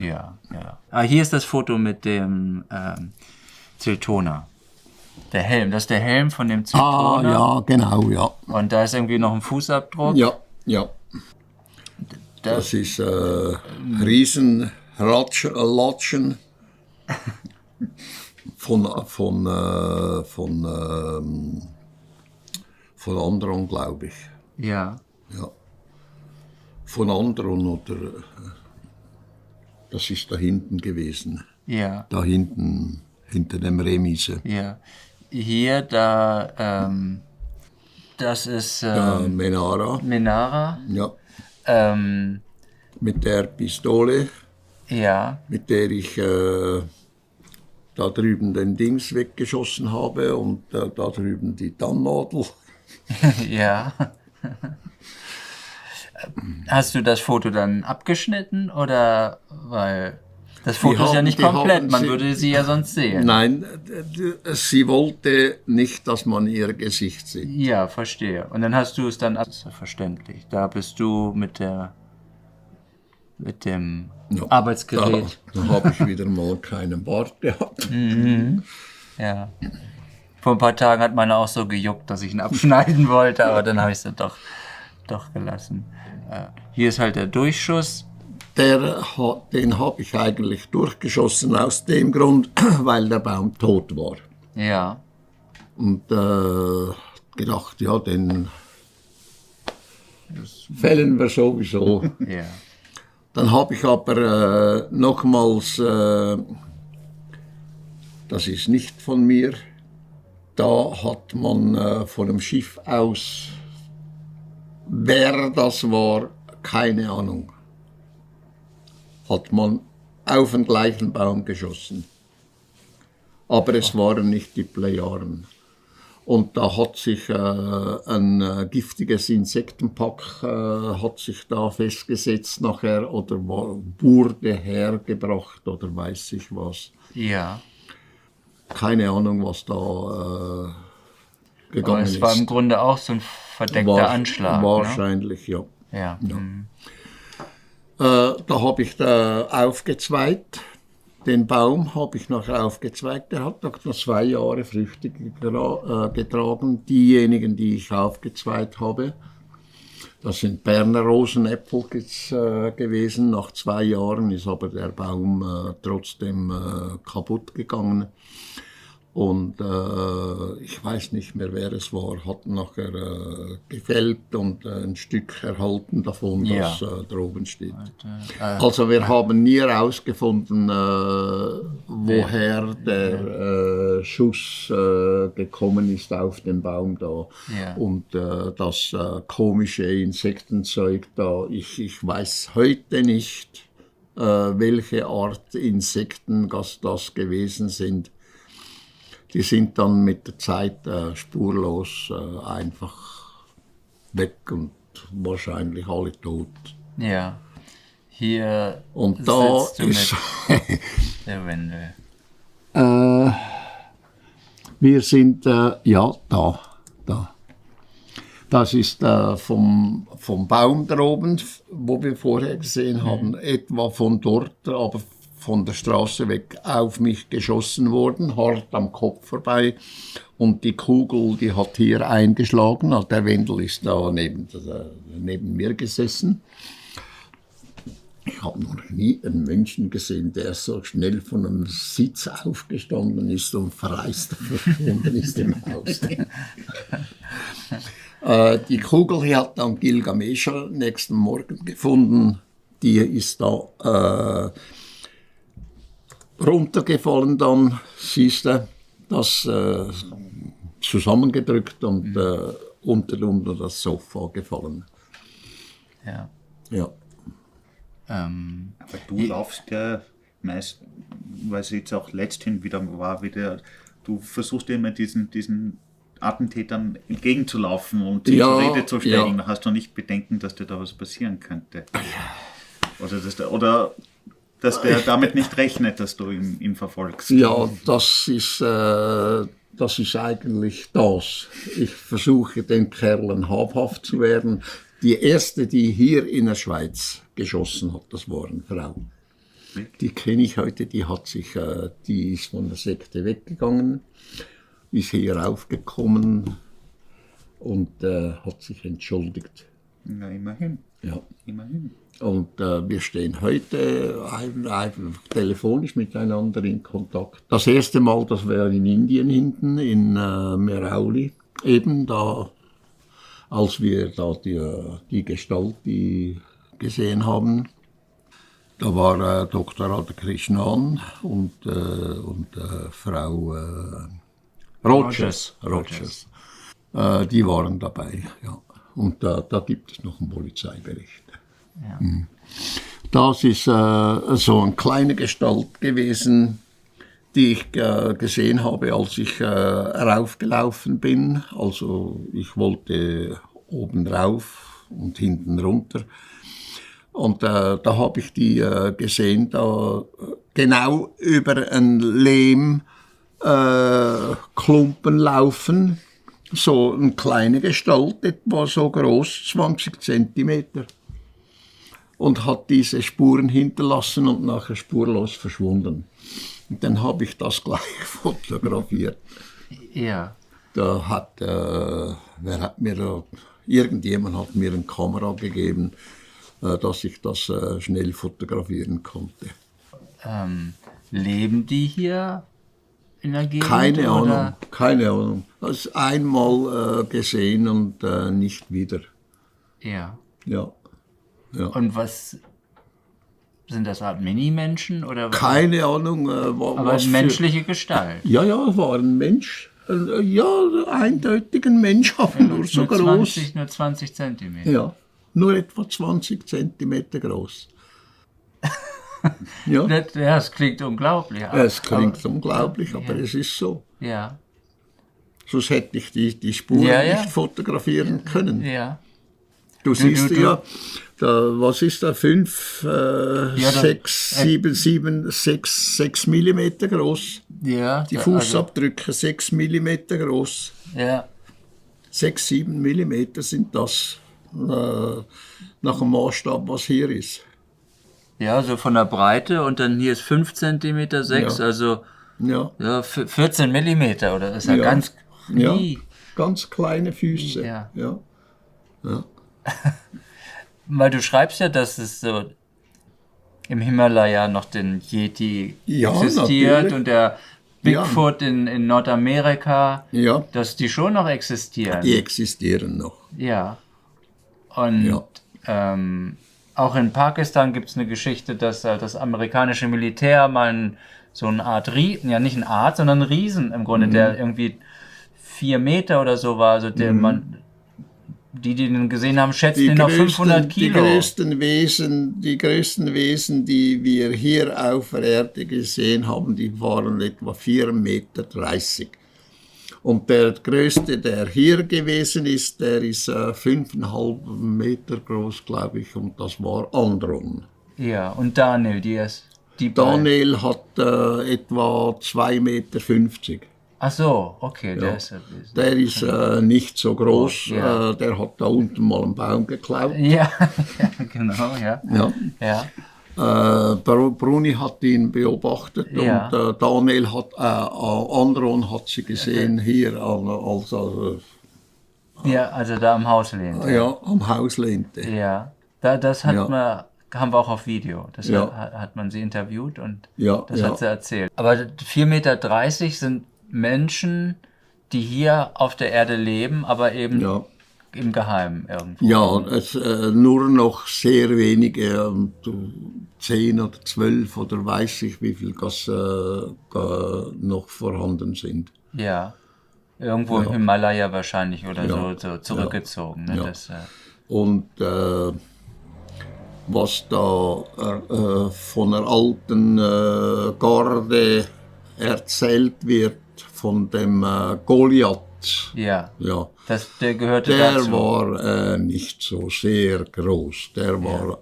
Ja, ja. Ah, hier ist das Foto mit dem Ziltoner. Der Helm, das ist der Helm von dem Ziltoner. Ja, genau, ja. Und da ist irgendwie noch ein Fußabdruck. Ja, ja. Das ist Riesenlatschen von anderen, glaube ich. Ja. Ja. Von anderen oder das ist da hinten gewesen. Ja. Da hinten, hinter dem Remise. Ja. Hier, da, das ist Menara. Menara. Ja. Ähm, Mit der Pistole, ja. mit der ich da drüben den Dings weggeschossen habe und da drüben die Tannnadel. Ja. Hast du das Foto dann abgeschnitten oder weil das Foto ist ja nicht komplett, man würde sie ja sonst sehen. Nein, sie wollte nicht, dass man ihr Gesicht sieht. Ja, verstehe. Und dann hast du es dann, das ist ja verständlich. Da bist du mit dem Arbeitsgerät. Da habe ich wieder mal keinen Bart gehabt. Ja. Vor ein paar Tagen hat meine auch so gejuckt, dass ich ihn abschneiden wollte, aber dann habe ich es doch gelassen. Hier ist halt der Durchschuss. Den habe ich eigentlich durchgeschossen aus dem Grund, weil der Baum tot war. Ja. Und gedacht, ja, den fällen wir sowieso. Ja. Dann habe ich aber nochmals, das ist nicht von mir, da hat man von dem Schiff aus, wer das war, keine Ahnung, hat man auf den gleichen Baum geschossen. Aber es waren nicht die Plejaren. Und da hat sich ein giftiges Insektenpack hat sich da festgesetzt nachher oder wurde hergebracht oder weiß ich was. Ja. Keine Ahnung, was da gegangen ist. Aber es war im Grunde auch so ein verdeckter Anschlag. Wahrscheinlich, ne? Ja. Ja. Da habe ich da aufgezweigt. Den Baum habe ich noch aufgezweigt. Der hat noch 2 Jahre Früchte getragen. Diejenigen, die ich aufgezweigt habe, das sind Berner Rosenäpfel gewesen. Nach 2 Jahren ist aber der Baum trotzdem kaputt gegangen. Und ich weiß nicht mehr, wer es war, hat nachher gefällt und ein Stück erhalten davon, das da oben steht. Also wir haben nie herausgefunden, woher der Schuss gekommen ist auf den Baum da. Ja. Und das komische Insektenzeug da, ich weiß heute nicht, welche Art Insekten das gewesen sind. Die sind dann mit der Zeit spurlos einfach weg und wahrscheinlich alle tot. Ja. Hier und da sitzt du ist mit der Wendel. wir sind da. Das ist vom Baum da oben, wo wir vorher gesehen haben, etwa von dort, aber von der Straße weg auf mich geschossen worden, hart am Kopf vorbei. Und die Kugel, die hat hier eingeschlagen. Also der Wendel ist da neben mir gesessen. Ich habe noch nie einen Menschen gesehen, der so schnell von einem Sitz aufgestanden ist und verreist verschwunden ist im Haus. Die Kugel hier hat dann Gilgamesh nächsten Morgen gefunden. Die ist da runtergefallen dann, siehst du, das zusammengedrückt und unter das Sofa gefallen. Ja. Ja. Aber du laufst ja meist, weil es jetzt auch letzthin wieder war, du versuchst ja immer diesen Attentätern entgegenzulaufen und sie zur Rede zu stellen. Da hast du nicht Bedenken, dass dir da was passieren könnte. Oder dass der damit nicht rechnet, dass du ihn verfolgst. Ja, das ist eigentlich das. Ich versuche den Kerlen habhaft zu werden. Die erste, die hier in der Schweiz geschossen hat, das war eine Frau. Die kenne ich heute, die ist von der Sekte weggegangen, ist hier raufgekommen und hat sich entschuldigt. Na, immerhin. Ja. Immerhin. Und wir stehen heute einfach telefonisch miteinander in Kontakt. Das erste Mal, das war in Indien hinten, in Merauli, eben da, als wir da die Gestalt gesehen haben. Da war Dr. Radhakrishnan und Frau Rogers. Die waren dabei, ja. Und da gibt es noch einen Polizeibericht. Ja. Das ist so eine kleine Gestalt gewesen, die ich gesehen habe, als ich raufgelaufen bin. Also ich wollte oben rauf und hinten runter. Und da habe ich die gesehen, da genau über einen Lehmklumpen laufen. So eine kleine Gestalt, etwa so groß, 20 Zentimeter. Und hat diese Spuren hinterlassen und nachher spurlos verschwunden. Und dann habe ich das gleich fotografiert. Ja. Irgendjemand hat mir eine Kamera gegeben, dass ich das schnell fotografieren konnte. Leben die hier in der Gegend? Keine Ahnung, oder? keine Ahnung. Das ist einmal gesehen und nicht wieder. Ja. Ja. Ja. Und was sind das, Art Mini-Menschen? Oder Keine Ahnung. aber was menschliche Gestalt. Ja, war ein Mensch. Ja, eindeutig ein Mensch, aber nur so groß. Nur 20 Zentimeter. Ja, nur etwa 20 Zentimeter groß. Ja, Das klingt unglaublich. es klingt unglaublich, aber es ist so. Ja, Sonst hätte ich die Spuren Ja, ja. nicht fotografieren können. ja. Du siehst du- ja, was ist da, 5, da- 6, 6 Millimeter groß. Ja, Die Fußabdrücke 6 Millimeter groß. ja, 6, 7 Millimeter sind das nach dem Maßstab, was hier ist. ja, so von der Breite und dann hier ist 5 Zentimeter 6, Ja. also Ja, 14 Millimeter, oder? Das ist ja, Ja. ganz ja, nie. ganz kleine Füße. Ja. Ja. Weil du schreibst ja, dass es so im Himalaya noch den Yeti Ja, existiert natürlich. und der Bigfoot in Nordamerika, Ja, dass die schon noch existieren. die existieren noch. Ja. Und Ja. auch in Pakistan gibt es eine Geschichte, dass das amerikanische Militär mal so eine Art Riesen, ja nicht eine Art, sondern einen Riesen im Grunde, der irgendwie 4 Meter oder so war, also der die den gesehen haben, schätzen ihn auf 500 Kilo. Die größten Wesen, die wir hier auf der Erde gesehen haben, die waren etwa 4,30 Meter. Und der größte, der hier gewesen ist, der ist 5,5 Meter groß, glaube ich, und das war Andron. Ja, und Daniel, die beiden. Daniel hat etwa 2,50 Meter. Ach so, okay, der ist Der ist nicht so groß, Ja. der hat da unten mal einen Baum geklaut. ja, ja, genau, ja. Ja. Ja, Bruni hat ihn beobachtet Ja. und Daniel hat, Andron hat sie gesehen hier also ja, also da am Haus lehnt. ja, am Haus lehnte. Ja, das hat Ja. haben wir auch auf Video. Das Ja. hat man sie interviewt und Ja, das ja. hat sie erzählt. Aber 4,30 Meter sind Menschen, die hier auf der Erde leben, aber eben Ja. im Geheimen irgendwo. Ja, es, nur noch sehr wenige, 10 oder 12 oder weiß ich wie viel das noch vorhanden sind. Ja. Irgendwo im Himalaya wahrscheinlich oder Ja. so zurückgezogen. Ne? Ja. Das, Und was da von der alten Garde erzählt wird, von dem Goliath, ja, ja, der gehörte der dazu. war nicht so sehr groß. Der war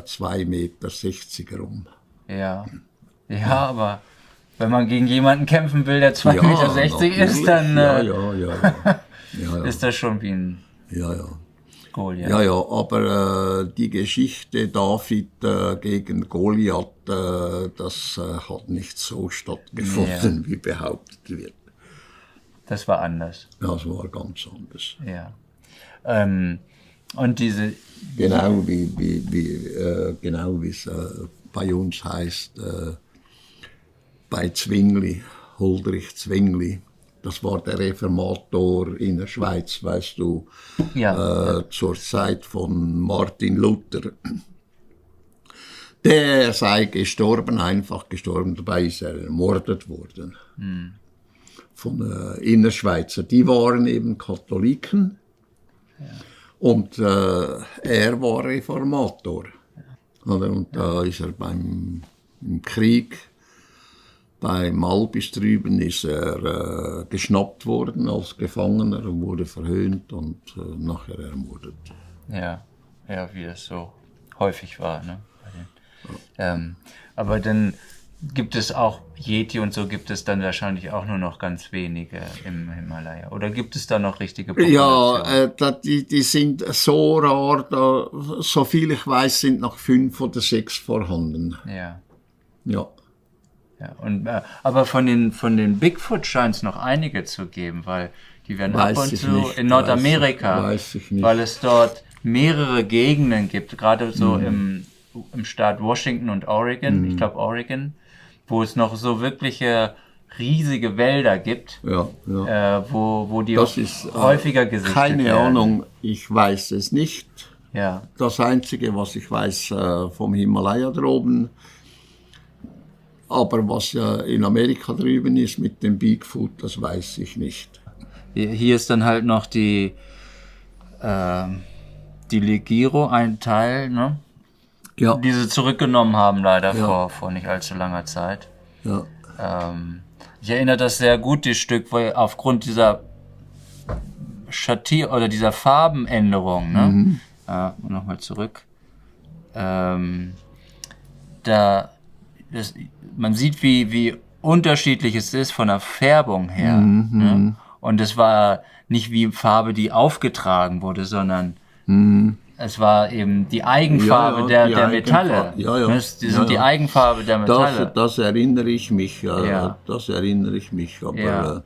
2,60 Meter rum. Ja. Ja, aber wenn man gegen jemanden kämpfen will, der 2,60 Meter ist, natürlich. dann Ja. ist das schon wie ein Ja. Goliath. Ja, aber die Geschichte David gegen Goliath, das hat nicht so stattgefunden, wie behauptet wird. Das war anders. Das war ganz anders. Ja. Und diese... Genau wie es bei uns heißt, bei Zwingli, Huldrych Zwingli. Das war der Reformator in der Schweiz, weißt du, zur Zeit von Martin Luther. Der sei gestorben, einfach gestorben, dabei ist er ermordet worden. Von Innerschweizer. Die waren eben Katholiken und er war Reformator. Und da ist er im Krieg bei Malbis drüben ist er geschnappt worden als Gefangener und wurde verhöhnt und nachher ermordet. Ja, wie das so häufig war. Ne? Aber dann gibt es auch Yeti und so gibt es dann wahrscheinlich auch nur noch ganz wenige im Himalaya. Oder gibt es da noch richtige Populationen? Ja, die sind so rar, so viel ich weiß, sind noch 5 oder 6 vorhanden. Ja. Ja. Und, aber von den Bigfoot scheint es noch einige zu geben, weil die werden ab und zu in Nordamerika, weiß ich nicht. weil es dort mehrere Gegenden gibt, gerade so im Staat Washington und Oregon, ich glaube Oregon, wo es noch so wirkliche riesige Wälder gibt, wo die das ist, häufiger gesichtet keine werden. Ahnung, ich weiß es nicht. Ja. Das Einzige, was ich weiß vom Himalaya droben, aber was in Amerika drüben ist mit dem Bigfoot, das weiß ich nicht. Hier ist dann halt noch die Legiro, ein Teil, ne? Ja. Die sie zurückgenommen haben, leider vor nicht allzu langer Zeit. Ja. Ich erinnere das sehr gut, das Stück, weil aufgrund dieser Schattier oder dieser Farbenänderung, ne? Nochmal zurück. Man sieht, wie unterschiedlich es ist von der Färbung her. Ne? Und es war nicht wie Farbe, die aufgetragen wurde, sondern es war eben die Eigenfarbe der Metalle. Die Eigenfarbe der Metalle. Das erinnere ich mich. Das erinnere ich mich. Aber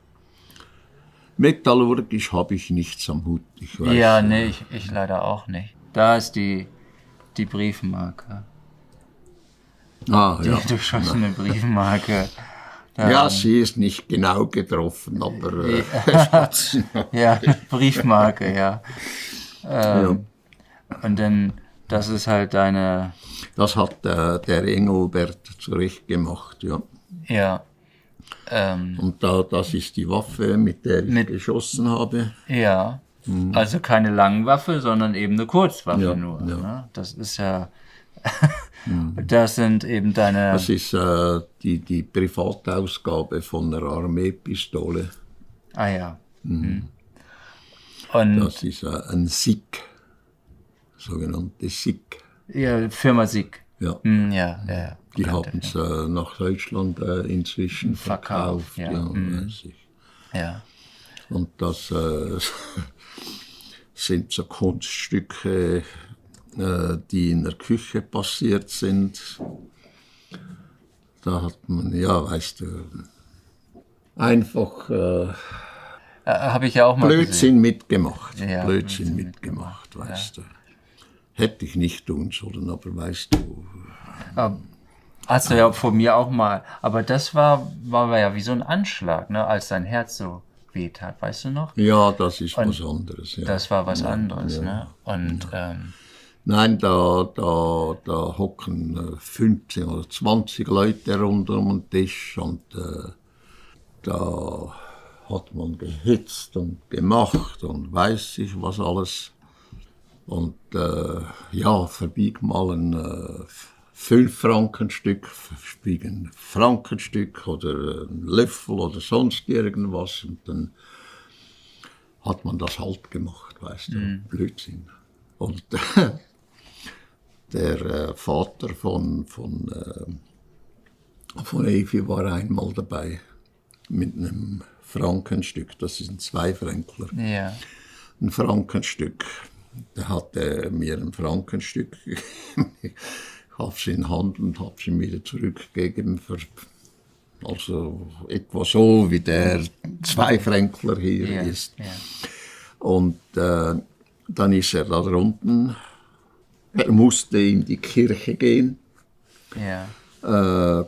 metallurgisch habe ich nichts am Hut. Ich weiß, nee, ich leider auch nicht. Da ist die Briefmarke. Die durchschossene Briefmarke. Ja, sie ist nicht genau getroffen, aber... Briefmarke, ja. Und dann, das ist halt deine... Das hat der Engelbert zurecht gemacht, ja. Ja. Und das ist die Waffe, mit der ich geschossen habe. Ja. Also keine Langwaffe, sondern eben eine Kurzwaffe nur. Ja. Ne? Das ist ja... Das sind eben deine... Das ist die Privatausgabe von einer Armeepistole. Ah ja. Und das ist ein SIG, sogenannte SIG. Ja, Firma SIG. Ja. Ja. Die haben es nach Deutschland inzwischen verkauft. Ja. Weiß ich. Ja. Und das sind so Kunststücke, die in der Küche passiert sind. Da hat man, weißt du, einfach habe ich ja auch mal Blödsinn mitgemacht. Ja, Blödsinn mitgemacht, weißt du. Hätte ich nicht tun sollen, aber weißt du. Hast du ja von mir auch mal, aber das war ja wie so ein Anschlag, ne, als dein Herz so weht hat, weißt du noch? Ja, das ist was anderes. Ja. Das war was anderes, ne? Und nein, da hocken 15 oder 20 Leute rund um den Tisch und da hat man gehitzt und gemacht und weiß ich was alles. Und verbieg mal ein 5-Frankenstück, verbieg ein Frankenstück oder ein Löffel oder sonst irgendwas. Und dann hat man das halt gemacht, weißt du, Blödsinn. Und der Vater von Evi war einmal dabei mit einem Frankenstück, das ist ein 2-Fränkler. ja. Ein Frankenstück. Da hat er mir ein Frankenstück. Ich habe sie in Hand und habe sie wieder zurückgegeben. Also etwa so, wie der Zweifränkler hier ist. Ja. Und dann ist er da drunten. Er musste in die Kirche gehen. Ja.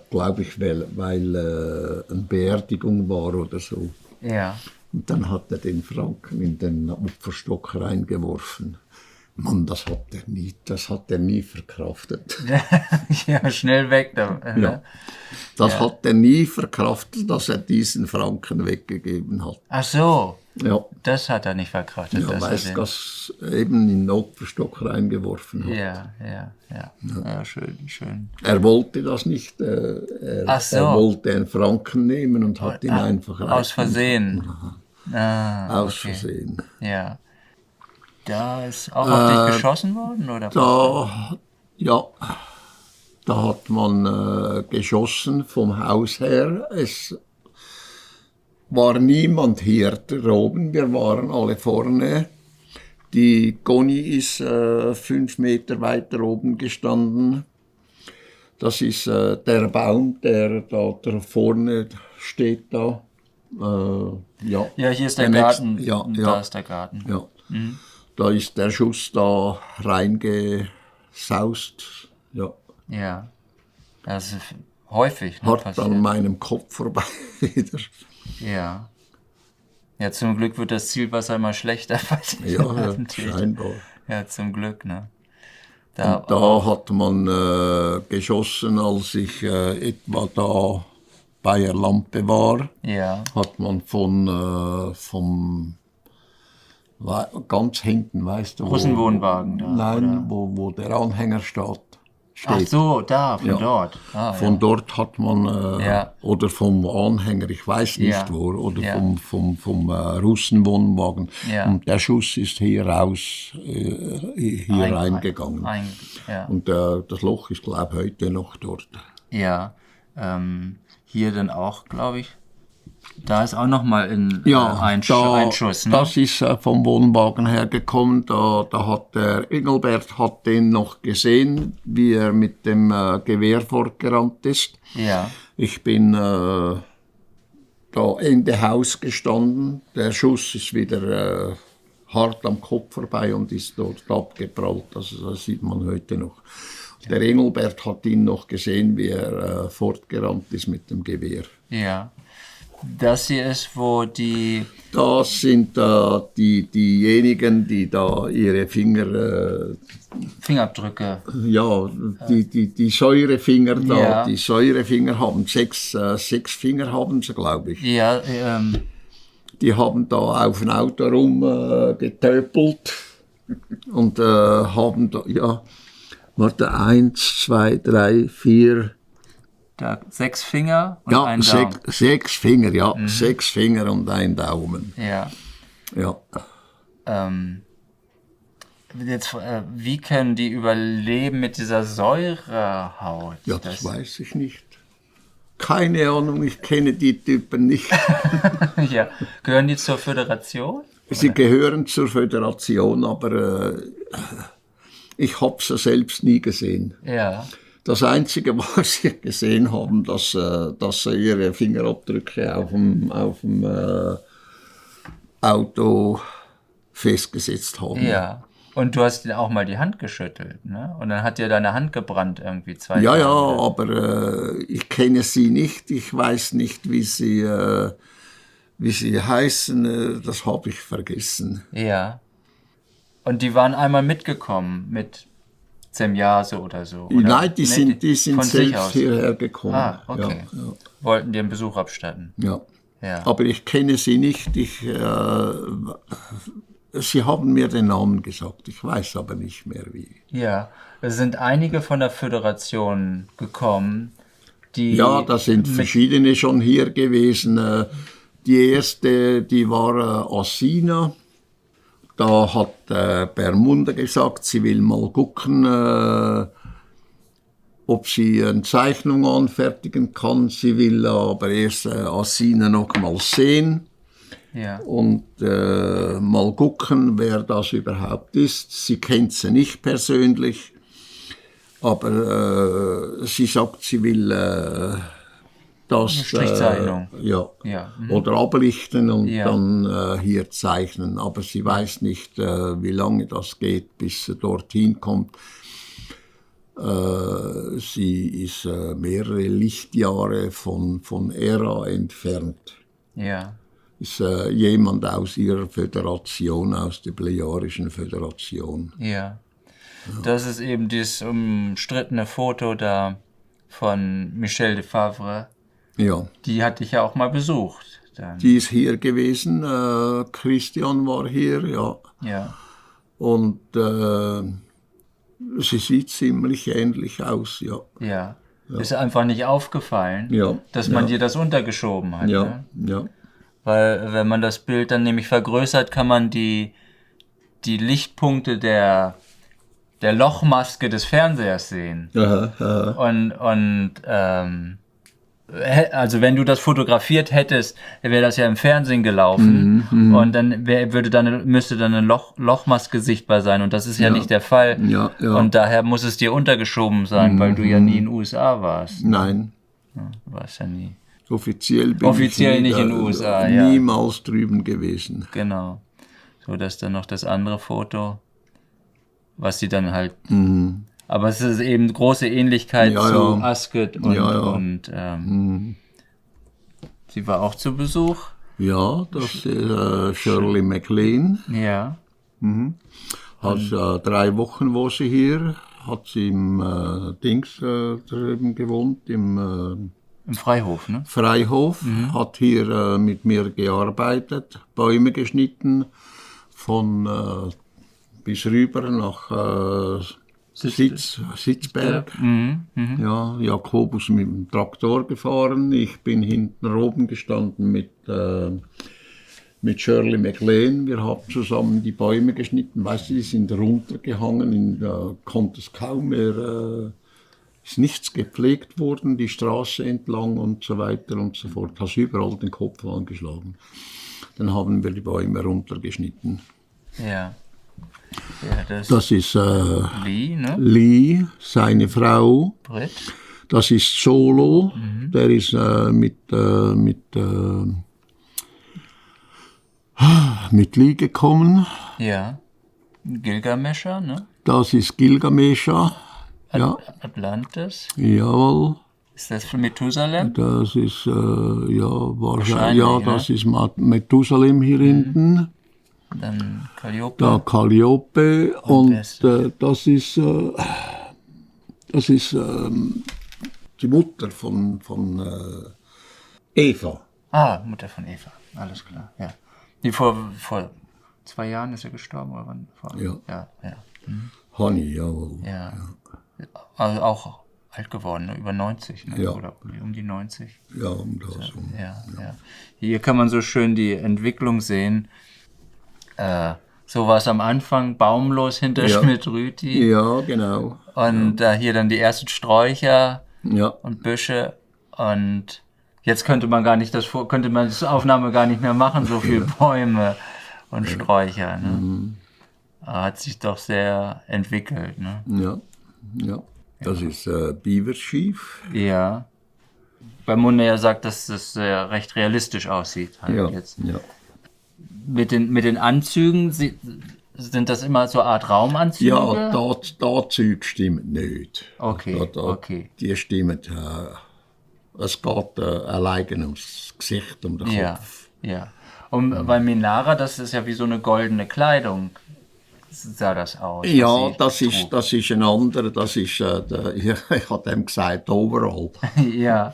Glaube ich, weil eine Beerdigung war oder so. Ja. Und dann hat er den Franken in den Opferstock reingeworfen. Mann, das hat er nie verkraftet. Ja, schnell weg. Ja. Das hat er nie verkraftet, dass er diesen Franken weggegeben hat. Ach so. Ja. Das hat er nicht verkraftet. Ja, weil er das eben in den Opferstock reingeworfen hat. Ja, schön. Er wollte das nicht. Ach so. Er wollte einen Franken nehmen und hat ihn einfach aus Versehen. Aus Versehen. Ja. Da ist auch auf dich geschossen worden, oder? Da hat man geschossen vom Haus her. Es war niemand hier oben, wir waren alle vorne. Die Conny ist 5 Meter weiter oben gestanden. Das ist der Baum, der da vorne steht. Da. Ja, hier ist der Garten. Da ist der Garten. Ja. Mhm. Da ist der Schuss da reingesaust. Ja. Das ist häufig. Hat passiert. An meinem Kopf vorbei wieder. Ja. Ja, zum Glück wird das Zielwasser immer schlechter bei den scheinbar. Ja, zum Glück, ne? Da hat man geschossen, als ich etwa da bei der Lampe war. Ja. Hat man vom ganz hinten, weißt du, Russenwohnwagen da? Nein, wo der Anhänger steht. Ach so, da, von dort. Von dort hat man, oder vom Anhänger, ich weiß nicht wo, oder vom Russenwohnwagen. Ja. Und der Schuss ist hier raus, hier reingegangen. Und das Loch ist, glaube ich, heute noch dort. Ja, hier dann auch, glaube ich. Da ist auch nochmal ein Schuss. Ne? Das ist vom Wohnwagen hergekommen. Da hat der Engelbert hat den noch gesehen, wie er mit dem Gewehr fortgerannt ist. Ja. Ich bin da Ende Haus gestanden. Der Schuss ist wieder hart am Kopf vorbei und ist dort abgeprallt. Also das sieht man heute noch. Der Engelbert hat ihn noch gesehen, wie er fortgerannt ist mit dem Gewehr. Ja. Das hier ist, wo die... Das sind diejenigen, die da ihre Fingerabdrücke... Ja, die Säurefinger da, ja. Die Säurefinger haben 6 Finger haben sie, glaube ich. Ja, Die haben da auf ein Auto rumgetöpelt und haben da, warte, 1, 2, 3, 4... Da 6 Finger und ein Daumen. 6 Finger, ja. 6 Finger und ein Daumen. Ja. Ja. Jetzt, wie können die überleben mit dieser Säurehaut? Ja, das weiß ich nicht. Keine Ahnung, ich kenne die Typen nicht. Ja. Gehören die zur Föderation? Sie gehören zur Föderation, aber ich habe sie selbst nie gesehen. Ja. Das Einzige, was sie gesehen haben, dass sie ihre Fingerabdrücke auf dem Auto festgesetzt haben. Ja, und du hast dir auch mal die Hand geschüttelt, ne? Und dann hat dir deine Hand gebrannt irgendwie 2 Tage. Ja, Tage. Aber ich kenne sie nicht. Ich weiß nicht, wie sie heißen. Das habe ich vergessen. Ja. Und die waren einmal mitgekommen mit Semjase oder so? Oder? Nein, die sind selbst hierher gekommen. Ah, okay. Ja. Wollten dir einen Besuch abstatten. Ja. Aber ich kenne sie nicht. Sie haben mir den Namen gesagt. Ich weiß aber nicht mehr wie. Ja, es sind einige von der Föderation gekommen, die... Ja, da sind verschiedene schon hier gewesen. Die erste, die war Assina. Da hat Bermuda gesagt, sie will mal gucken, ob sie eine Zeichnung anfertigen kann. Sie will aber erst Assina noch mal sehen. Ja. Und mal gucken, wer das überhaupt ist. Sie kennt sie nicht persönlich. Aber sie sagt, sie will das Strichzeichnung. Ja. Oder ablichten und dann hier zeichnen. Aber sie weiß nicht, wie lange das geht, bis sie dorthin kommt. Sie ist mehrere Lichtjahre von Ära entfernt. Ja. Ist jemand aus ihrer Föderation, aus der Blearischen Föderation. Ja. Das ist eben dieses umstrittene Foto da von Michel de Favre. Ja. Die hatte ich ja auch mal besucht. Dann. Die ist hier gewesen, Christian war hier, ja. Ja. Und sie sieht ziemlich ähnlich aus, ja. Ja. Ist einfach nicht aufgefallen, dass man dir das untergeschoben hat. Ja, ne? ja. Weil wenn man das Bild dann nämlich vergrößert, kann man die Lichtpunkte der Lochmaske des Fernsehers sehen. Aha. Und also wenn du das fotografiert hättest, wäre das ja im Fernsehen gelaufen und dann müsste dann eine Lochmaske sichtbar sein und das ist ja nicht der Fall. Ja. Und daher muss es dir untergeschoben sein, weil du ja nie in den USA warst. Nein. Ja, du warst ja nie. Offiziell bin ich nicht in den USA, niemals drüben gewesen. Genau. So, dass dann noch das andere Foto, was sie dann halt... Aber es ist eben große Ähnlichkeit zu Ascot und sie war auch zu Besuch. Ja, das ist Shirley MacLaine. Ja. Hat 3 Wochen war sie hier, hat sie im Dings drüben gewohnt, im Freihof, ne? Freihof, hat hier mit mir gearbeitet, Bäume geschnitten, von bis rüber nach Sitzberg. Ja, Jakobus mit dem Traktor gefahren, ich bin hinten oben gestanden mit Shirley MacLaine. Wir haben zusammen die Bäume geschnitten, weißt du, die sind runtergehangen, da konnte es kaum mehr... ist nichts gepflegt worden, die Straße entlang und so weiter und so fort. Hast überall den Kopf angeschlagen. Dann haben wir die Bäume runtergeschnitten. Ja. Das ist Lee, ne? Lee, seine Frau. Britt. Das ist Solo. Der ist mit Lee gekommen. Ja. Gilgamesher, ne? Das ist Gilgamesher. Ja. Atlantis. Jawohl. Ist das von Methusalem? Das ist, wahrscheinlich. Ja, Das ist Methusalem hier hinten. Dann Calliope. Da Calliope. Und das ist die Mutter von Eva. Ah, Mutter von Eva. Alles klar, ja. Die vor 2 Jahren ist er gestorben, oder wann? Ja. Honey, jawohl. Ja. Also auch alt geworden, ne? Über 90, ne? Ja. Oder um die 90. Ja, um das rum. Ja. Hier kann man so schön die Entwicklung sehen. So war es am Anfang, baumlos hinter Schmidt-Rüthi. Ja, genau. Und hier dann die ersten Sträucher und Büsche. Und jetzt könnte man das Aufnahme gar nicht mehr machen, so viele Bäume und Sträucher. Ne? Hat sich doch sehr entwickelt. Ne? Ja. Das ist Beaverschief. Ja. Weil Monet sagt, dass das recht realistisch aussieht. Halt jetzt. Ja. Mit den Anzügen, sind das immer so eine Art Raumanzüge? Ja, da Züge stimmen nicht. Okay, okay. Die stimmen, es geht allein ums Gesicht, um den Kopf. Ja. Und bei Minara, das ist ja wie so eine goldene Kleidung, sah das aus. Ja, das ist ein anderer, das ist, ich habe dem gesagt, Overall. Ja.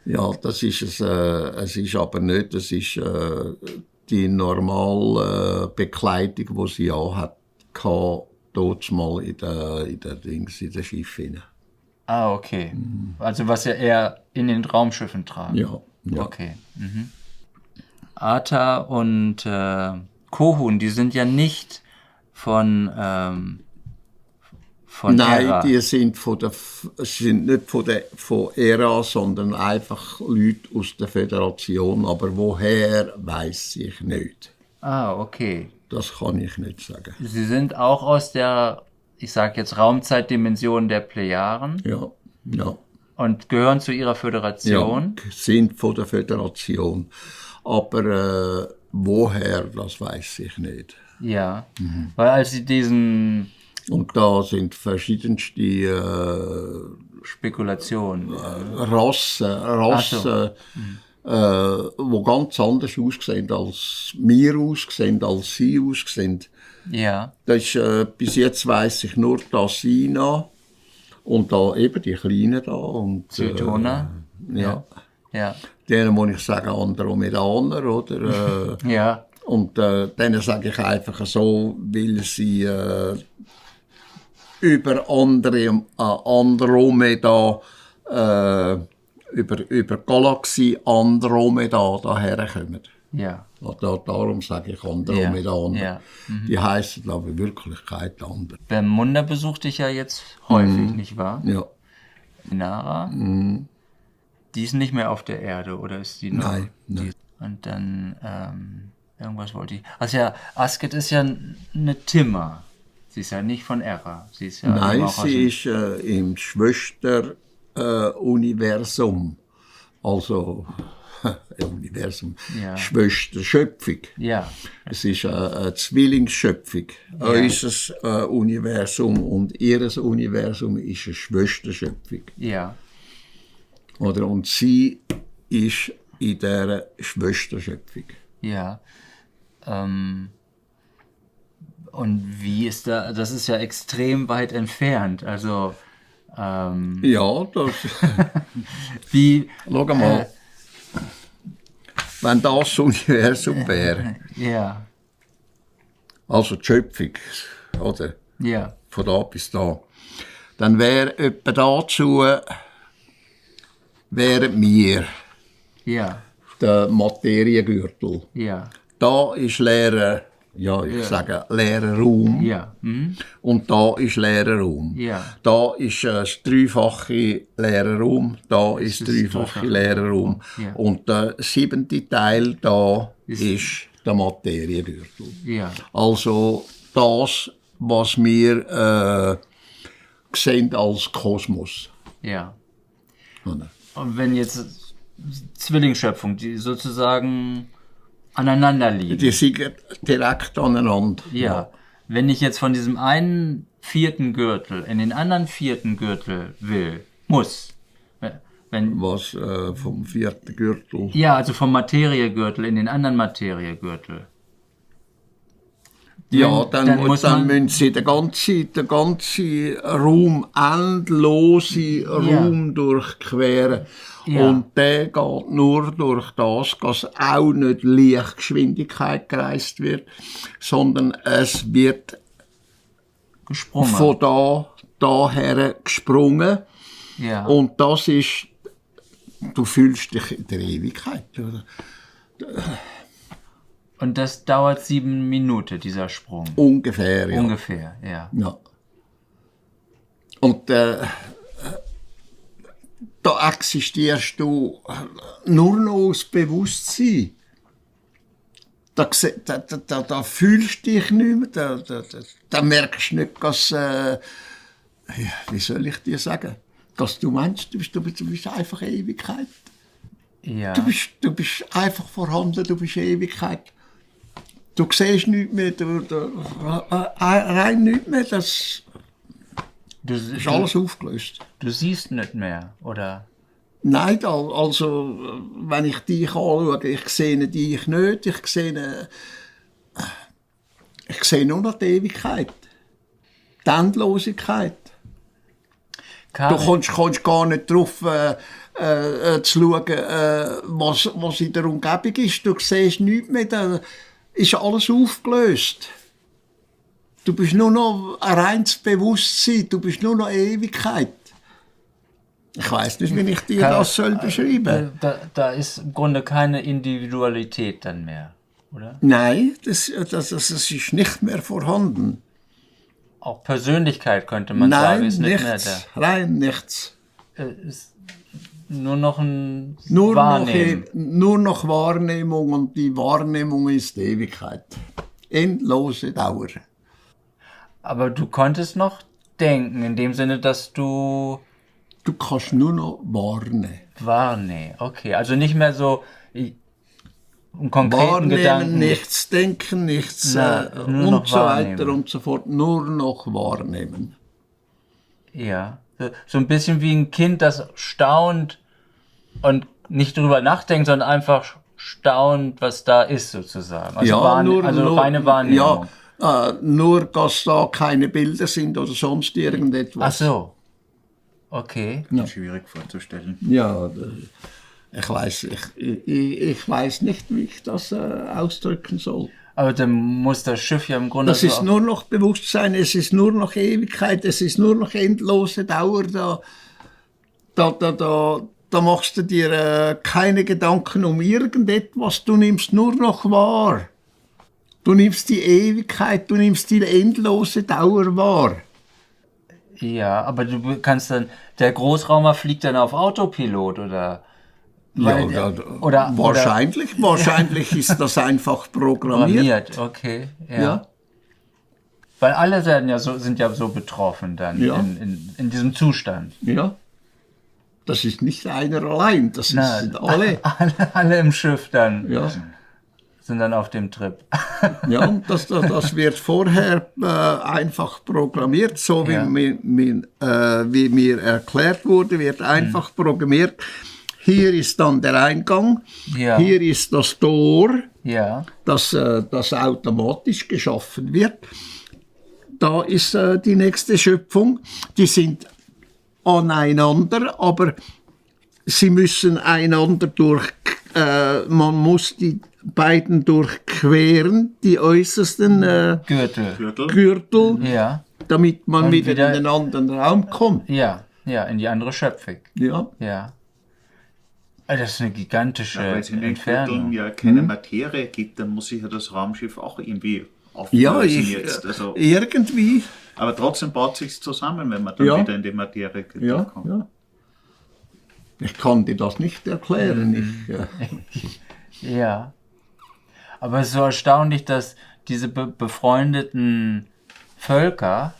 Ja, das ist es ist aber nicht, das ist die normale Bekleidung, die sie anhat, dort mal in der Schiff hinein. Ah, okay. Also was ja eher in den Raumschiffen tragen. Ja. Okay. Ata und Kohun, die sind ja nicht von Nein, Hera. die sind nicht von ERA, sondern einfach Leute aus der Föderation. Aber woher, weiß ich nicht. Ah, okay. Das kann ich nicht sagen. Sie sind auch aus der ich sage jetzt Raumzeitdimensionen der Plejaren ja. und gehören zu ihrer Föderation. Ja, sind von der Föderation. Aber woher, das weiß ich nicht. Ja, weil als sie diesen Und da sind verschiedenste Spekulationen. Rassen, wo ganz anders aussehen als wir aussehen, als sie aussehen. Ja, Das ist, bis jetzt weiss ich nur Tassina und da eben die Kleinen da. Und, Zydona. Ja. Ja, Denen muss ich sagen Andromedaner, oder? ja, Und denen sage ich einfach so, weil sie über Andromeda, über Galaxie Andromeda daherkommen. ja. Darum sage ich Andromedaner. Ja. Die heißen aber in Wirklichkeit anders. Bermuda besucht dich ja jetzt häufig, nicht wahr? Ja. Nara, die ist nicht mehr auf der Erde, oder ist die noch? Nein. Und dann, irgendwas wollte ich. Also ja, Asket ist ja eine Timmer. Sie ist ja nicht von Erra. Sie ist ja Nein, auch sie ist im Schwester-Universum. Also, Universum. Ja. Schwester-Schöpfung. Ja, Es ist eine Zwillingsschöpfung. Unser Universum und ihres Universum ist eine Schwesterschöpfung. ja. Oder? Und sie ist in dieser Schwesterschöpfung. Ja. Und wie ist da, das ist ja extrem weit entfernt. Also, Ja, das. wie. Schau mal. Wenn das Universum wäre, Ja, also die Schöpfung, oder? ja, Von da bis da, dann wäre etwa dazu, wären wir ja, der Materiengürtel. ja, Da ist leerer, sage leerer Raum. ja, Und da ist leerer Raum. ja, Da ist das dreifache leerer Raum, da ist das dreifache leerer Raum. Ja. Und der 7. Teil da ist der Materiengürtel. ja, Also das, was wir sehen als Kosmos. ja. Oder? Und wenn jetzt Zwillingsschöpfung, die sozusagen aneinander liegen. Die sind direkt aneinander. Ja. Wenn ich jetzt von diesem einen 4. Gürtel in den anderen 4. Gürtel muss. Wenn, Was vom 4. Gürtel. ja, also vom Materiegürtel in den anderen Materiegürtel. Ja, Dann dann muss man- müssen sie den ganzen Raum, endlose Raum durchqueren. Ja. Und der geht nur durch das, dass auch nicht Lichtgeschwindigkeit gereist wird, sondern es wird Gesprungen. von daher gesprungen. Ja. Und das ist, du fühlst dich in der Ewigkeit. Oder? Und das dauert 7 Minuten, dieser Sprung. Ungefähr, ja. Ungefähr, ja. Ja. Und da existierst du nur noch aus Bewusstsein. Da fühlst du dich nicht mehr, da merkst du nicht, dass, wie soll ich dir sagen, dass du meinst, du bist einfach Ewigkeit. Ja. Du bist einfach vorhanden, du bist Ewigkeit. Du siehst nichts mehr, rein nichts mehr, das ist alles aufgelöst. Du siehst nicht mehr, oder? Nein, also wenn ich dich anschaue, ich sehe dich nicht, ich sehe nur noch die Ewigkeit, die Endlosigkeit. Du kommst gar nicht drauf zu schauen, was in der Umgebung ist. Du siehst nichts mehr, da ist alles aufgelöst. Du bist nur noch ein reines Bewusstsein, du bist nur noch Ewigkeit. Ich weiss nicht, wie ich dir das beschreiben soll. Da ist im Grunde keine Individualität dann mehr, oder? Nein, das ist nicht mehr vorhanden. Auch Persönlichkeit könnte man sagen, Nein, ist nicht mehr nichts, rein nichts. da. Ist nur noch ein Nur Wahrnehmen. nur noch Wahrnehmung, und die Wahrnehmung ist die Ewigkeit. Endlose Dauer. Aber du konntest noch denken, in dem Sinne, dass du Du kannst nur noch warnen. wahrnehmen. Okay, also nicht mehr so einen konkreten Wahrnehmen, Gedanken. nichts denken, nichts nur noch und so weiter wahrnehmen. und so fort. Nur noch wahrnehmen. Ja, so ein bisschen wie ein Kind, das staunt und nicht drüber nachdenkt, sondern einfach staunt, was da ist sozusagen. Also, reine Wahrnehmung. Ja, nur, dass da keine Bilder sind oder sonst irgendetwas. Ach so. Okay. Schwierig vorzustellen. Ja, ich weiß nicht, wie ich das ausdrücken soll. Aber dann muss das Schiff ja im Grunde Das ist nur noch Bewusstsein, es ist nur noch Ewigkeit, es ist nur noch endlose Dauer. Da machst du dir keine Gedanken um irgendetwas, du nimmst nur noch wahr. Du nimmst die Ewigkeit, du nimmst die endlose Dauer wahr. Ja, aber du kannst dann, der Großraumer fliegt dann auf Autopilot oder? Oder Wahrscheinlich ist das einfach programmiert. Okay, ja. Ja. Weil alle sind ja so betroffen dann Ja. in diesem Zustand. Ja. Das ist nicht einer allein, das sind alle. alle im Schiff dann Ja. sind dann auf dem Trip. Ja, und das wird vorher einfach programmiert, so wie, Ja. wie mir erklärt wurde, wird einfach programmiert. Hier ist dann der Eingang, Ja. hier ist das Tor, Ja, das automatisch geschaffen wird. Da ist die nächste Schöpfung. Die sind aneinander, aber sie müssen einander man muss die beiden durchqueren, die äußersten Gürtel, ja, damit man Und wieder wieder- in den anderen Raum kommt. ja, in die andere Schöpfung. Ja. Ja. Also das ist eine gigantische Weil es in den Entfernung. Vierteln ja keine Materie gibt, dann muss sich ja das Raumschiff auch irgendwie Ja, auflösen jetzt. Also, irgendwie. aber trotzdem baut sich zusammen, wenn man dann Ja. wieder in die Materie Ja, kommt. ja. Ich kann dir das nicht erklären. Ja. Aber es ist so erstaunlich, dass diese befreundeten Völker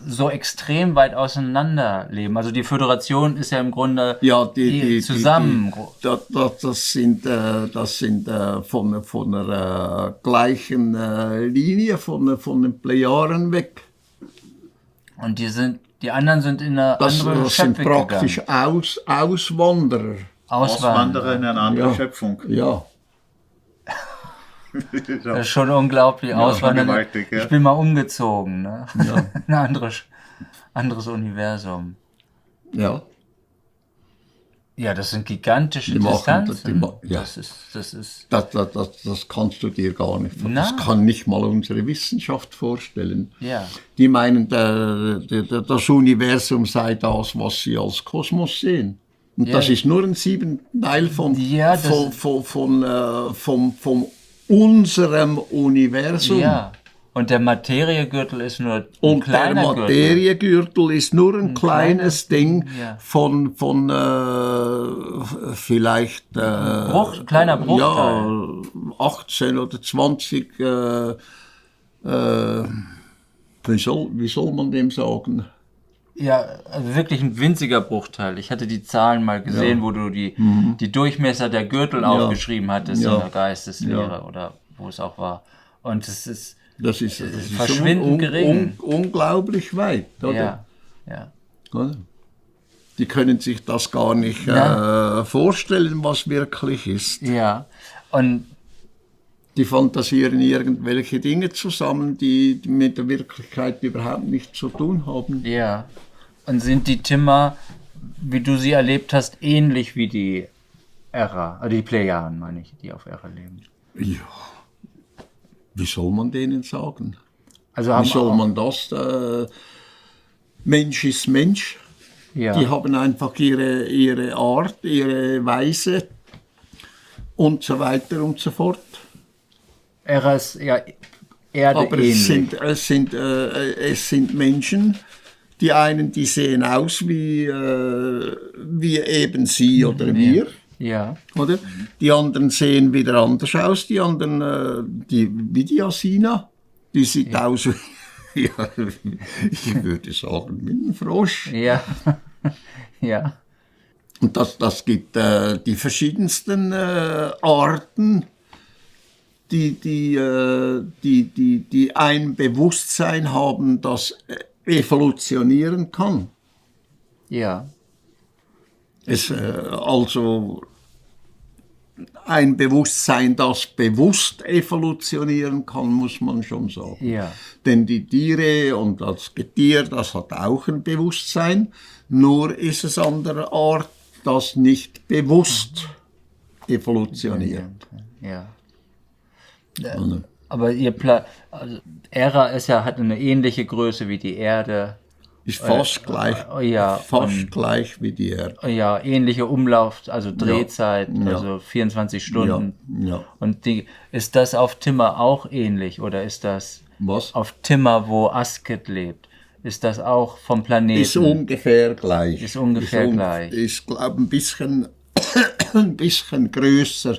so extrem weit auseinander leben. Also die Föderation ist ja im Grunde zusammen. Das sind von der gleichen Linie, von den Plejaren weg. Und die anderen sind in eine Das andere sind Schöpfung praktisch gegangen. Auswanderer. Auswanderer in eine andere Ja. Schöpfung. Ja. Das ist schon unglaublich. Auswandern. gewaltig, ja. Ich bin mal umgezogen. Ne? Ja. Ein anderes Universum. Ja. Ja, das sind gigantische Die machen das, Distanzen. ja. Das ist. Das kannst du dir gar nicht vorstellen. Das Nein. kann nicht mal unsere Wissenschaft vorstellen. Ja. Die meinen, das Universum sei das, was sie als Kosmos sehen. Und Ja. das ist nur ein Siebenteil von unserem Universum. Ja. Und der Materiegürtel ist nur ein Und der kleiner Gürtel. Materiegürtel ist nur ein kleines Ding ja. von vielleicht Kleiner Bruchteil. ja, 18 oder 20 wie soll man dem sagen? Ja, also wirklich ein winziger Bruchteil. Ich hatte die Zahlen mal gesehen, wo du die Durchmesser der Gürtel aufgeschrieben hattest Ja. in der Geisteslehre oder wo es auch war. Und es ist Das ist verschwindend gering. Unglaublich weit, oder? ja, ja. Oder? Die können sich das gar nicht vorstellen, was wirklich ist. Ja. Und Die fantasieren irgendwelche Dinge zusammen, die mit der Wirklichkeit überhaupt nichts zu tun haben. ja. Und sind die Timmer, wie du sie erlebt hast, ähnlich wie die Erra, also die Plejaren, meine ich, die auf Erra leben. Ja. Wie soll man denen sagen? Also Wie haben soll auch, man das? Mensch ist Mensch. ja. Die haben einfach ihre Art, ihre Weise und so weiter und so fort. Erra ist ja Erde Aber ähnlich. es sind Menschen, die einen, die sehen aus wie eben sie oder wir. Ja. Oder? Die anderen sehen wieder anders aus. Die anderen, wie die Asina, die sieht aus Ja, ich würde sagen, mit einem Frosch. Ja. Ja. Und das gibt die verschiedensten Arten, die ein Bewusstsein haben, das evolutionieren kann. Ja. Also ein Bewusstsein, das bewusst evolutionieren kann, muss man schon sagen. Ja. Denn die Tiere und das Getier, das hat auch ein Bewusstsein, nur ist es an der Art, das nicht bewusst evolutioniert. Ja. Aber also Ära hat eine ähnliche Größe wie die Erde. Ist fast gleich, Ja, fast gleich wie die Erde. Ja, ähnliche Umlauf, also Drehzeit, Ja. also 24 Stunden. Ja. Und ist das auf Timor auch ähnlich oder ist das Was? auf Timor, wo Asket lebt? Ist das auch vom Planeten? Ist ungefähr gleich. Ist ungefähr gleich. Ist, glaube ich, ein bisschen größer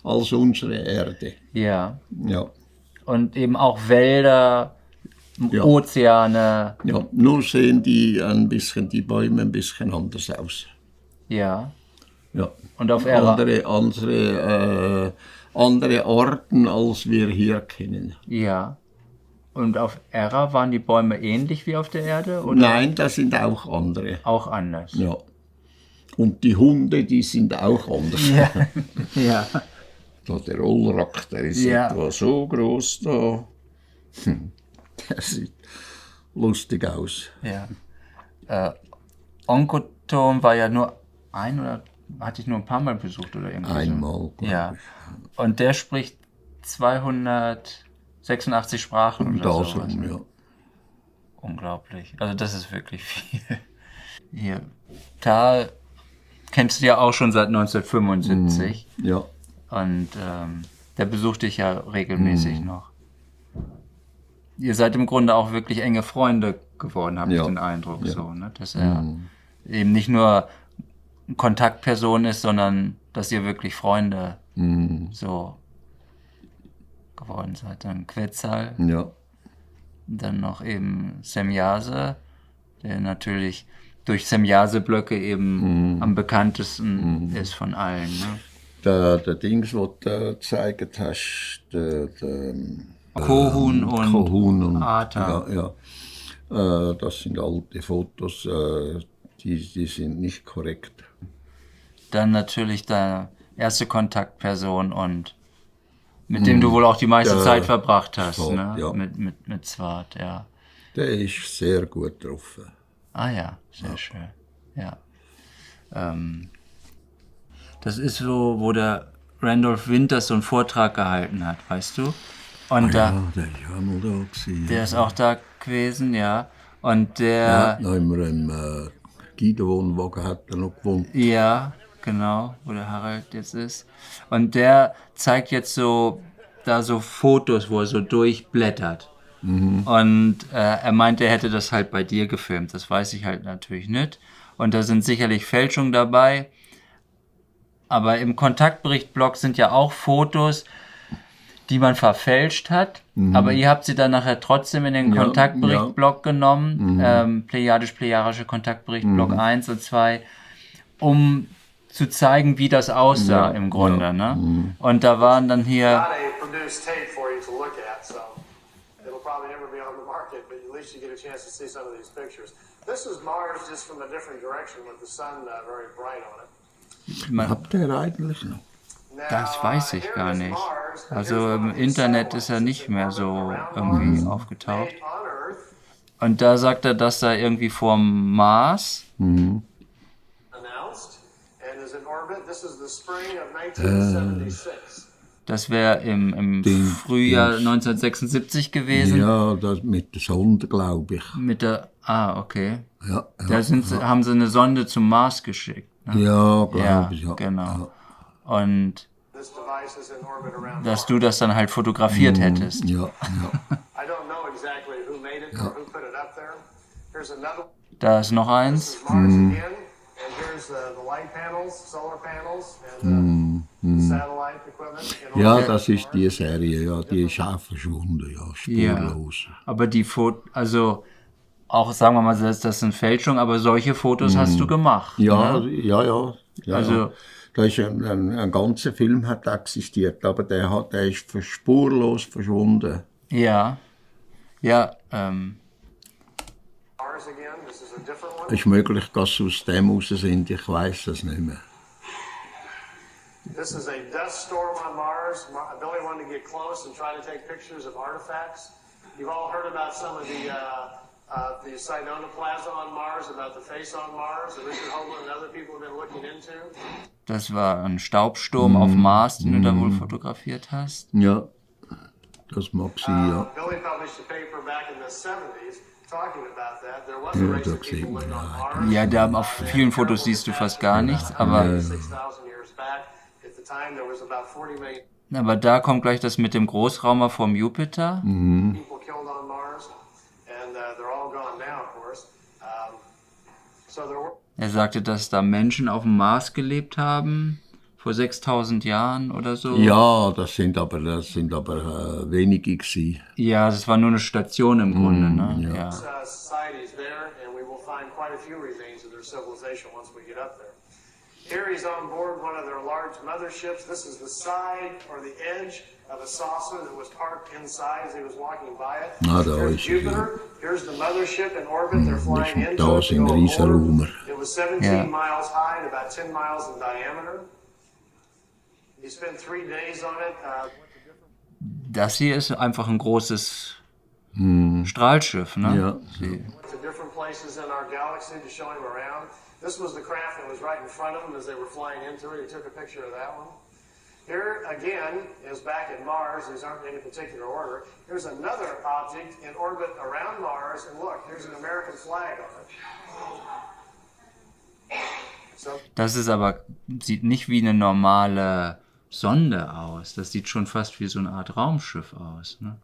als unsere Erde. Ja. Ja. Und eben auch Wälder, Ja. Ozeane. Ja, nur sehen die Bäume ein bisschen anders aus. Ja. Ja. Und auf Ära. Andere Arten, als wir hier kennen. Ja. Und auf Ära waren die Bäume ähnlich wie auf der Erde? Oder Nein, das sind auch andere. auch anders? Ja. Und die Hunde, die sind auch anders. Ja. Ja. Da der Olrak, der ist Ja. etwa so groß da. Der sieht lustig aus. Ja. Onkoton war ja nur hatte ich nur ein paar Mal besucht oder irgendwie Einmal, so. Ja. Und der spricht 286 Sprachen oder Da so. so, ja. Unglaublich. Also das ist wirklich viel. Hier. Tal kennst du ja auch schon seit 1975. Ja. Und der besucht dich ja regelmäßig noch. Ihr seid im Grunde auch wirklich enge Freunde geworden, habe ich den Eindruck. Ja. So, ne? Dass er eben nicht nur Kontaktperson ist, sondern dass ihr wirklich Freunde so geworden seid. Dann Quetzal, Ja. dann noch eben Semjase, der natürlich durch Semjase-Blöcke eben am bekanntesten ist von allen. Ne? Der Dings, was du gezeigt hast, der Kohun und Kohun und Ata. Ja. Das sind alte Fotos, die sind nicht korrekt. Dann natürlich deine erste Kontaktperson und mit dem du wohl auch die meiste Zeit verbracht hast, Swart, ne? ja. Mit Swart, ja. Der ist sehr gut drauf. Ah ja, sehr schön. Ja. Das ist so, wo der Randolph Winters so einen Vortrag gehalten hat, weißt du? Und Der ist ja mal da gewesen. der ist auch da gewesen, ja. Und der, Ja, noch immer im Guido-Wohnwagen hat er noch gewohnt. ja, genau, wo der Harald jetzt ist. Und der zeigt jetzt so Fotos, wo er so durchblättert. Und er meinte, er hätte das halt bei dir gefilmt. Das weiß ich halt natürlich nicht. Und da sind sicherlich Fälschungen dabei. Aber im Kontaktbericht-Blog sind ja auch Fotos, die man verfälscht hat. Aber ihr habt sie dann nachher trotzdem in den Kontaktbericht-Blog genommen. Plejadisch-plejarische Kontaktbericht-Blog 1 und 2, um zu zeigen, wie das aussah im Grunde. Ne? Und da waren dann hier... produced tape for you to look at, so it'll probably never be on the market, but at least you get a chance to see some of these pictures. This is Mars just from a different direction with the sun very bright on it. Habt ihr eigentlich noch? Das weiß ich gar nicht. Also im Internet ist er nicht mehr so irgendwie aufgetaucht. Und da sagt er, dass er irgendwie vorm Mars... Announced and is in orbit. This is the spring of 1976. Das wäre im Frühjahr 1976 gewesen. Ja, das mit der Sonde, glaube ich. Mit der... okay. Ja, Da haben sie eine Sonde zum Mars geschickt. Ne? ja glaube Ja, ich. Ja. genau. Und This device is in orbit around dass du das dann halt fotografiert hättest. Ja, ja. I don't know exactly who made it or who put it up there. Here's another Da ist noch eins. This is Mars again, and here's the light panels, solar panels, and satellite equipment. Ja, das ist die Serie, ja, die ist auch verschwunden, ja, spurlos. Ja, aber die Fotos, also auch sagen wir mal, das sind Fälschungen, aber solche Fotos hast du gemacht. Ja, ne? ja. Also- da ist ein ganzer Film hat existiert, aber der ist spurlos verschwunden. Ja. Mars again, this is a different one. Ist möglich, dass sie aus dem raus sind, ich weiß es nicht mehr. This is a dust storm on Mars. Billy wanted to get close and try to take pictures of artifacts. You've all heard about some of the Sidona Plaza on Mars, about the face on Mars that Richard Hoagland and other people have been looking into. Das war ein Staubsturm auf Mars, den du da wohl fotografiert hast. Ja, das mag sein, ja. Billy published a paper back in the 70s talking about that. There was a race da of people sieht man, living on ja. Mars. Ja, da auf vielen Fotos siehst du fast gar nichts, aber 6,000 years back. At the time, there was about 40 million da kommt gleich das mit dem Großraumer vom Jupiter. people killed on Mars, and they're all gone now, of course. So there were. Er sagte, dass da Menschen auf dem Mars gelebt haben, vor 6000 Jahren oder so. Ja, das sind aber wenige gewesen. Ja, das war nur eine Station im Grunde, ne? Ja. Societies there, and we will find quite a few remains of their civilization once we get up there. Here he's on board one of their large motherships. This is the side or the edge of a saucer that was parked inside as he was walking by it. Ah, da Here's ist er, Jupiter. Here's the mothership in orbit. They're flying into da it. sind to go Riesenräumer. aboard. It was 17 Yeah. miles high and about 10 miles in diameter. He spent 3 days on it. Das hier ist einfach ein großes Strahlschiff, ne? Ja. Sie- To different places in our galaxy to show him around. This was the craft that was right in front of him as they were flying into it. He took a picture of that one. Here again is back at Mars. These aren't in any particular order. Here's another object in orbit around Mars, and look, here's an American flag on it. So Das ist aber, sieht nicht wie eine normale Sonde aus. Das sieht schon fast wie so eine Art Raumschiff aus, ne?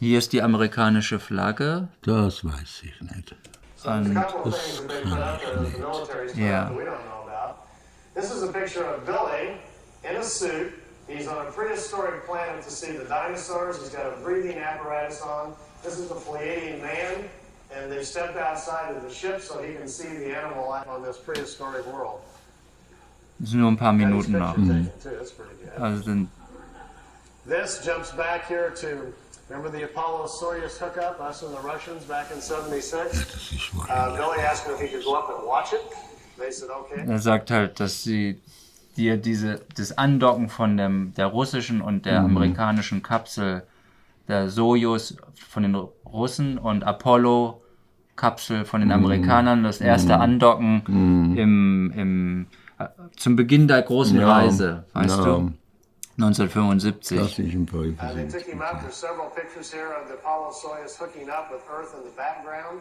Hier ist die amerikanische Flagge. Das weiß ich nicht. there's a couple of things that they put out there with the military stuff Yeah. that we don't know about. This is a picture of Billy in a suit. He's on a prehistoric planet to see the dinosaurs. He's got a breathing apparatus on. This is the Pleiadian man, and they stepped outside of the ship so he can see the animal life on this prehistoric world. Das sind nur ein paar Got his Minuten noch. picture taken too. That's pretty good. Also sind, This jumps back here to, remember the Apollo-Soyuz hookup, us and the Russians back in 76? Das ist wahr. Billy asked him if he could go up and watch it. They said, okay. er sagt halt, dass sie dir das Andocken von der russischen und der amerikanischen Kapsel, der Sojus von den Russen und Apollo-Kapsel von den Amerikanern, das erste Andocken zum Beginn der großen Reise, weißt du? 1975. Das ist ein They Versuch. took him up. There's several pictures here of the Apollo-Soyuz hooking up with Earth in the background.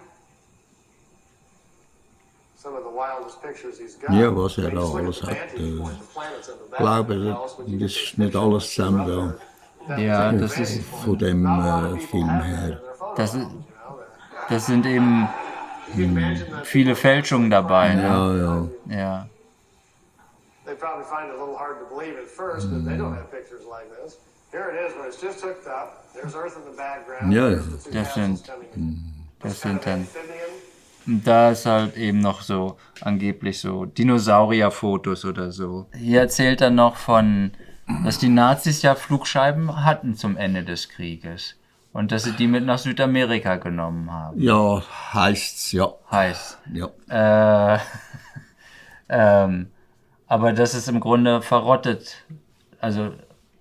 Some of the wildest pictures he's got. Ja, was er I mean, da just look at alles the hat, vantage point, the planets in the Ich background. glaube, Tell us what you das get ist nicht alles zusammen da. Ja, das ist, Von dem Film her. das sind eben viele Fälschungen dabei. Ne? Ja. Ja. They probably find it a little hard to believe at first, but they don't have pictures like this. Here it is when it's just hooked up. There's Earth in the background. Ja, There's ja. the two Das capsules sind- coming in. Das Kind sind of dann, amphibian. und da ist halt eben noch so angeblich so Dinosaurierfotos oder so. Hier erzählt er noch von, dass die Nazis ja Flugscheiben hatten zum Ende des Krieges und dass sie die mit nach Südamerika genommen haben. Ja, heißt's, ja. Heißt. Ja. Aber dass es im Grunde verrottet, also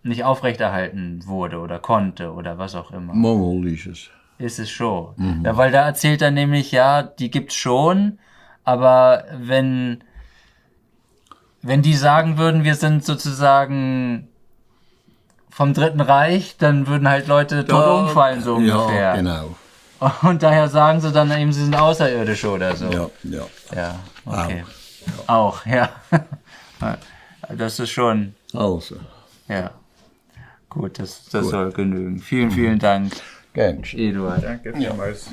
nicht aufrechterhalten wurde oder konnte oder was auch immer. Mal ist es. Ist es schon. Ja, weil da erzählt er nämlich, ja, die gibt's schon, aber wenn die sagen würden, wir sind sozusagen vom Dritten Reich, dann würden halt Leute tot umfallen, so ungefähr. Ja, genau. Und daher sagen sie dann eben, sie sind Außerirdische oder so. Ja. Ja, okay. Auch, ja. Das ist schon, Also, ja. Gut, das soll genügen. Vielen, vielen Dank, gern geschehen. Eduard. Danke vielmals.